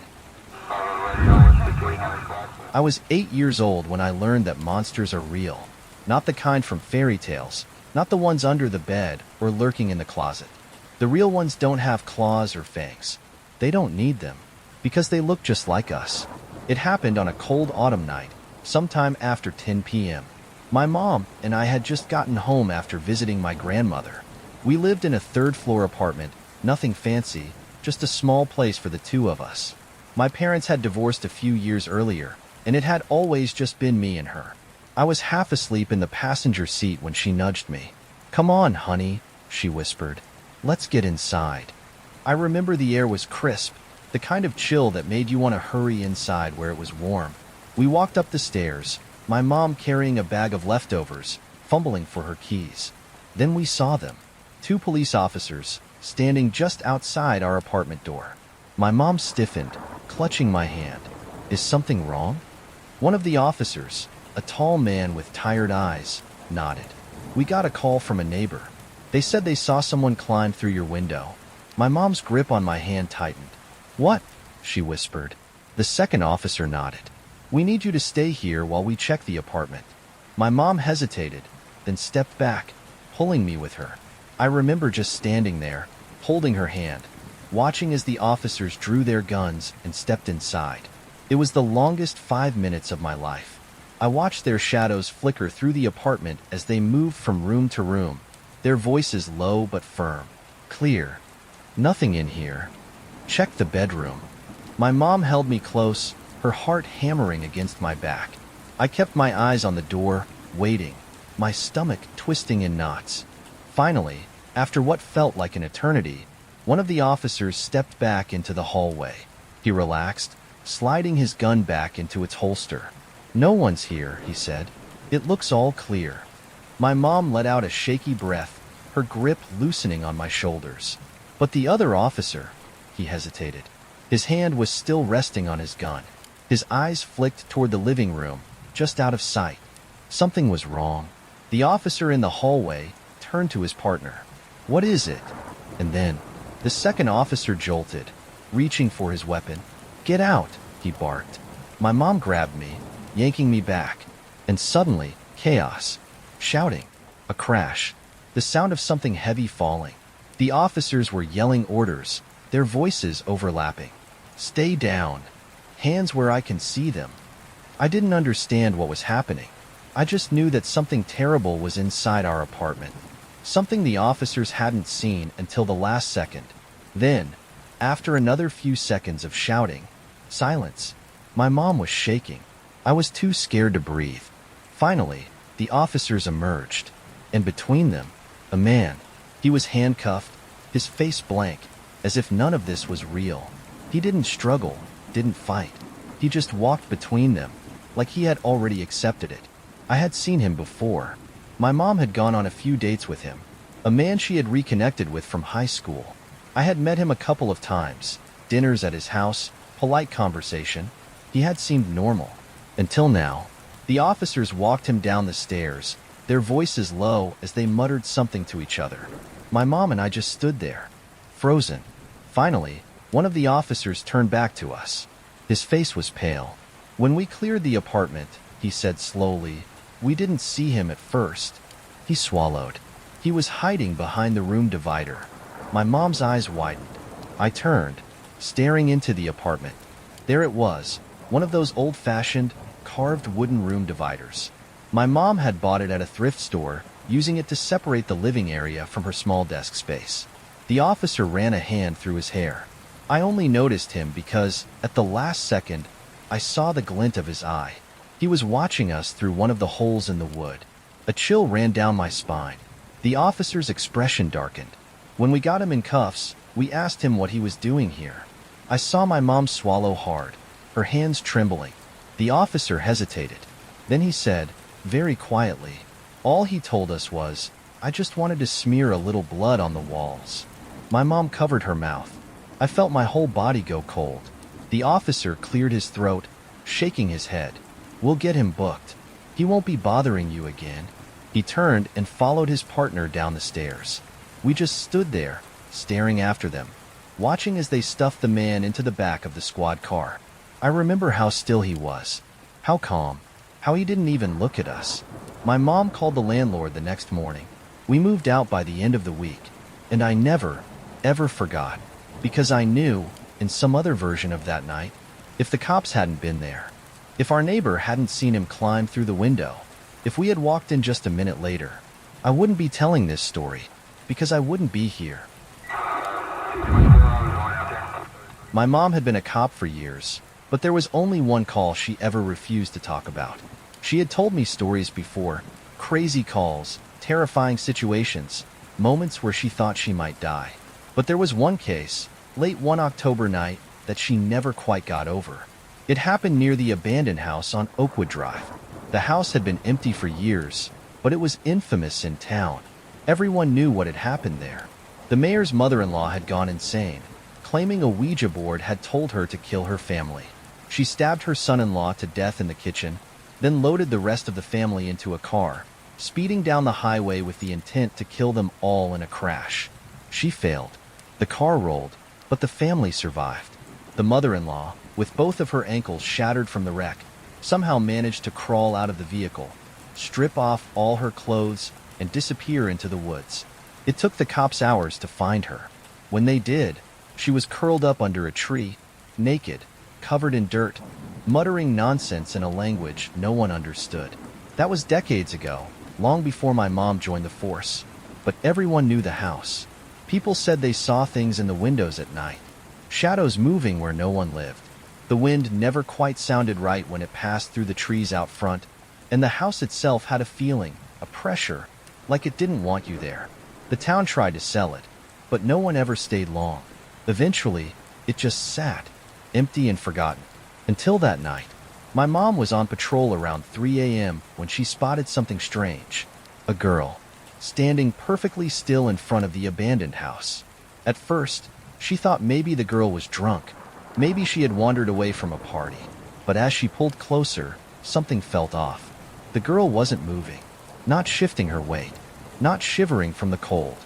I was 8 years old when I learned that monsters are real. Not the kind from fairy tales, not the ones under the bed or lurking in the closet. The real ones don't have claws or fangs. They don't need them, because they look just like us. It happened on a cold autumn night, sometime after 10 p.m. My mom and I had just gotten home after visiting my grandmother. We lived in a third-floor apartment, nothing fancy, just a small place for the two of us. My parents had divorced a few years earlier, and it had always just been me and her. I was half asleep in the passenger seat when she nudged me. "Come on, honey," she whispered. "Let's get inside." I remember the air was crisp, the kind of chill that made you want to hurry inside where it was warm. We walked up the stairs, my mom carrying a bag of leftovers, fumbling for her keys. Then we saw them. 2 police officers, standing just outside our apartment door. My mom stiffened, clutching my hand. "Is something wrong?" One of the officers, a tall man with tired eyes, nodded. "We got a call from a neighbor. They said they saw someone climb through your window." My mom's grip on my hand tightened. "What?" she whispered. The second officer nodded. "We need you to stay here while we check the apartment." My mom hesitated, then stepped back, pulling me with her. I remember just standing there, holding her hand, watching as the officers drew their guns and stepped inside. It was the longest 5 minutes of my life. I watched their shadows flicker through the apartment as they moved from room to room, their voices low but firm. "Clear. Nothing in here. Check the bedroom." My mom held me close, her heart hammering against my back. I kept my eyes on the door, waiting, my stomach twisting in knots. Finally, after what felt like an eternity, one of the officers stepped back into the hallway. He relaxed, sliding his gun back into its holster. "No one's here," he said. "It looks all clear." My mom let out a shaky breath, her grip loosening on my shoulders. "But the other officer," he hesitated. His hand was still resting on his gun. His eyes flicked toward the living room, just out of sight. Something was wrong. The officer in the hallway turned to his partner. "What is it?" And then, the second officer jolted, reaching for his weapon. "Get out," he barked. My mom grabbed me, yanking me back. And suddenly, chaos. Shouting. A crash. The sound of something heavy falling. The officers were yelling orders, their voices overlapping. "Stay down. Hands where I can see them." I didn't understand what was happening. I just knew that something terrible was inside our apartment. something the officers hadn't seen until the last second. Then, after another few seconds of shouting, silence. My mom was shaking. I was too scared to breathe. Finally, the officers emerged, and between them, a man. He was handcuffed, his face blank, as if none of this was real. He didn't struggle, didn't fight. He just walked between them, like he had already accepted it. I had seen him before. My mom had gone on a few dates with him, a man she had reconnected with from high school. I had met him a couple of times, dinners at his house, polite conversation. He had seemed normal. Until now. The officers walked him down the stairs, their voices low as they muttered something to each other. My mom and I just stood there, frozen. Finally, one of the officers turned back to us. His face was pale. When we cleared the apartment, he said slowly, "We didn't see him at first." He swallowed. He was hiding behind the room divider. My mom's eyes widened. I turned, staring into the apartment. There it was, one of those old-fashioned, carved wooden room dividers. My mom had bought it at a thrift store, using it to separate the living area from her small desk space. The officer ran a hand through his hair. I only noticed him because, at the last second, I saw the glint of his eye. He was watching us through one of the holes in the wood. A chill ran down my spine. The officer's expression darkened. When we got him in cuffs, we asked him what he was doing here. I saw my mom swallow hard, her hands trembling. The officer hesitated. Then he said, very quietly, all he told us was, "I just wanted to smear a little blood on the walls." My mom covered her mouth. I felt my whole body go cold. The officer cleared his throat, shaking his head. "We'll get him booked. He won't be bothering you again." He turned and followed his partner down the stairs. We just stood there, staring after them, watching as they stuffed the man into the back of the squad car. I remember how still he was, how calm, how he didn't even look at us. My mom called the landlord the next morning. We moved out by the end of the week, and I never, ever forgot, because I knew, in some other version of that night, if the cops hadn't been there, if our neighbor hadn't seen him climb through the window, if we had walked in just a minute later, I wouldn't be telling this story, because I wouldn't be here. My mom had been a cop for years, but there was only one call she ever refused to talk about. She had told me stories before, crazy calls, terrifying situations, moments where she thought she might die. But there was one case, late one October night, that she never quite got over. It happened near the abandoned house on Oakwood Drive. The house had been empty for years, but it was infamous in town. Everyone knew what had happened there. The mayor's mother-in-law had gone insane, claiming a Ouija board had told her to kill her family. She stabbed her son-in-law to death in the kitchen, then loaded the rest of the family into a car, speeding down the highway with the intent to kill them all in a crash. She failed. The car rolled, but the family survived. The mother-in-law, with both of her ankles shattered from the wreck, somehow managed to crawl out of the vehicle, strip off all her clothes, and disappear into the woods. It took the cops hours to find her. When they did, she was curled up under a tree, naked, covered in dirt, muttering nonsense in a language no one understood. That was decades ago, long before my mom joined the force. But everyone knew the house. People said they saw things in the windows at night, shadows moving where no one lived. The wind never quite sounded right when it passed through the trees out front, and the house itself had a feeling, a pressure, like it didn't want you there. The town tried to sell it, but no one ever stayed long. Eventually, it just sat, empty and forgotten. Until that night, my mom was on patrol around 3 a.m. when she spotted something strange. A girl, standing perfectly still in front of the abandoned house. At first, she thought maybe the girl was drunk. Maybe she had wandered away from a party. But as she pulled closer, something felt off. The girl wasn't moving, not shifting her weight, not shivering from the cold,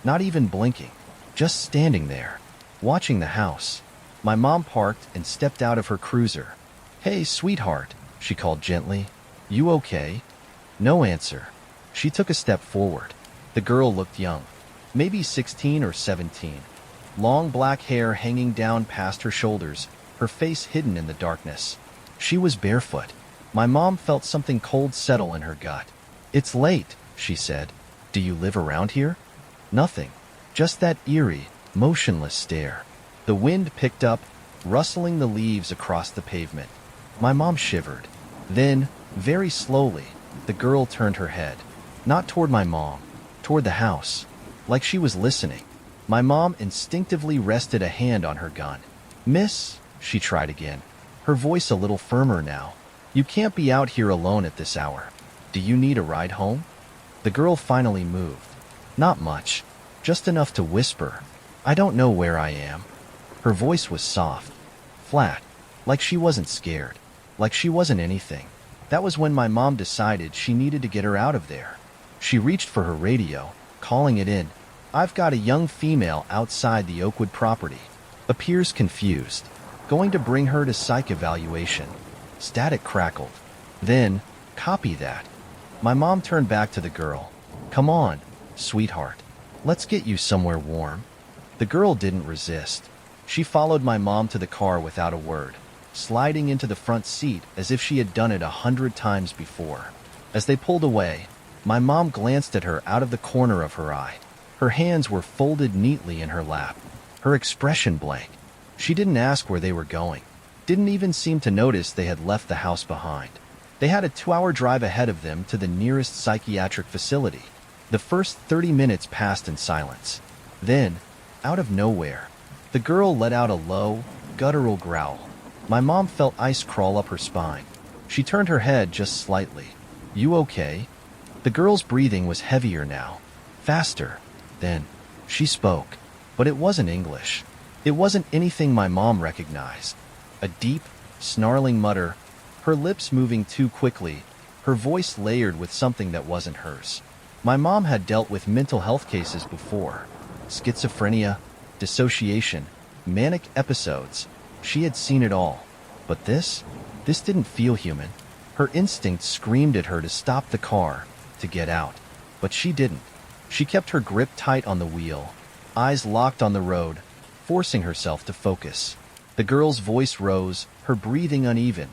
not even blinking, just standing there, watching the house. My mom parked and stepped out of her cruiser. "Hey, sweetheart," she called gently. "You okay?" No answer. She took a step forward. The girl looked young, maybe 16 or 17. Long black hair hanging down past her shoulders, her face hidden in the darkness. She was barefoot. My mom felt something cold settle in her gut. "It's late," she said. Do you live around here? Nothing. Just that eerie, motionless stare. The wind picked up, rustling the leaves across the pavement. My mom shivered. Then, very slowly, the girl turned her head. Not toward my mom, toward the house. Like she was listening. My mom instinctively rested a hand on her gun. "Miss," she tried again, her voice a little firmer now. "You can't be out here alone at this hour. Do you need a ride home?" The girl finally moved. Not much, just enough to whisper, "I don't know where I am." Her voice was soft, flat, like she wasn't scared, like she wasn't anything. That was when my mom decided she needed to get her out of there. She reached for her radio, calling it in. "I've got a young female outside the Oakwood property. Appears confused. Going to bring her to psych evaluation." Static crackled. Then, "Copy that." My mom turned back to the girl. "Come on, sweetheart. Let's get you somewhere warm." The girl didn't resist. She followed my mom to the car without a word, sliding into the front seat as if she had done it 100 times before. As they pulled away, my mom glanced at her out of the corner of her eye. Her hands were folded neatly in her lap, her expression blank. She didn't ask where they were going, didn't even seem to notice they had left the house behind. They had a 2-hour drive ahead of them to the nearest psychiatric facility. The first 30 minutes passed in silence. Then, out of nowhere, the girl let out a low, guttural growl. My mom felt ice crawl up her spine. She turned her head just slightly. "You okay?" The girl's breathing was heavier now, faster. Then, she spoke, but it wasn't English. It wasn't anything my mom recognized. A deep, snarling mutter, her lips moving too quickly, her voice layered with something that wasn't hers. My mom had dealt with mental health cases before. Schizophrenia, dissociation, manic episodes. She had seen it all. But this didn't feel human. Her instinct screamed at her to stop the car, to get out. But she didn't. She kept her grip tight on the wheel, eyes locked on the road, forcing herself to focus. The girl's voice rose, her breathing uneven,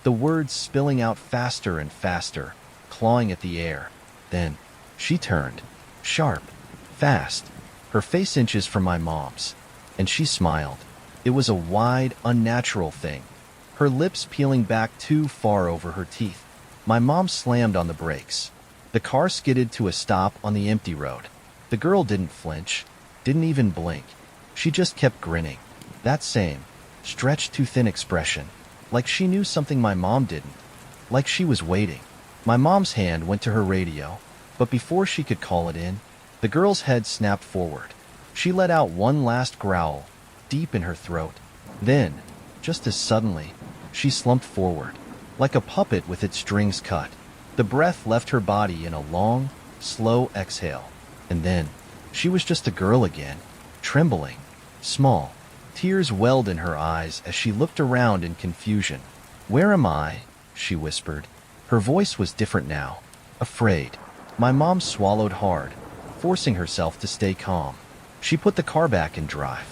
the words spilling out faster and faster, clawing at the air. Then, she turned, sharp, fast, her face inches from my mom's, and she smiled. It was a wide, unnatural thing, her lips peeling back too far over her teeth. My mom slammed on the brakes. The car skidded to a stop on the empty road. The girl didn't flinch, didn't even blink. She just kept grinning. That same, stretched too thin expression, like she knew something my mom didn't, like she was waiting. My mom's hand went to her radio, but before she could call it in, the girl's head snapped forward. She let out one last growl, deep in her throat. Then, just as suddenly, she slumped forward, like a puppet with its strings cut. The breath left her body in a long, slow exhale. And then, she was just a girl again, trembling, small. Tears welled in her eyes as she looked around in confusion. "Where am I?" she whispered. Her voice was different now, afraid. My mom swallowed hard, forcing herself to stay calm. She put the car back in drive.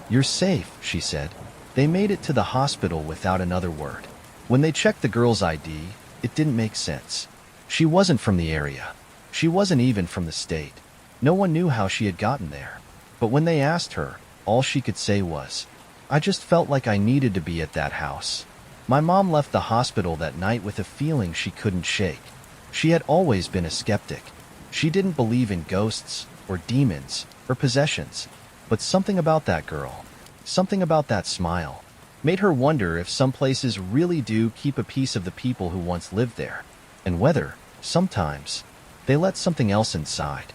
"You're safe," she said. They made it to the hospital without another word. When they checked the girl's ID, it didn't make sense. She wasn't from the area. She wasn't even from the state. No one knew how she had gotten there. But when they asked her, all she could say was, "I just felt like I needed to be at that house." My mom left the hospital that night with a feeling she couldn't shake. She had always been a skeptic. She didn't believe in ghosts, or demons, or possessions. But something about that girl, something about that smile, made her wonder if some places really do keep a piece of the people who once lived there, and whether, sometimes, they let something else inside.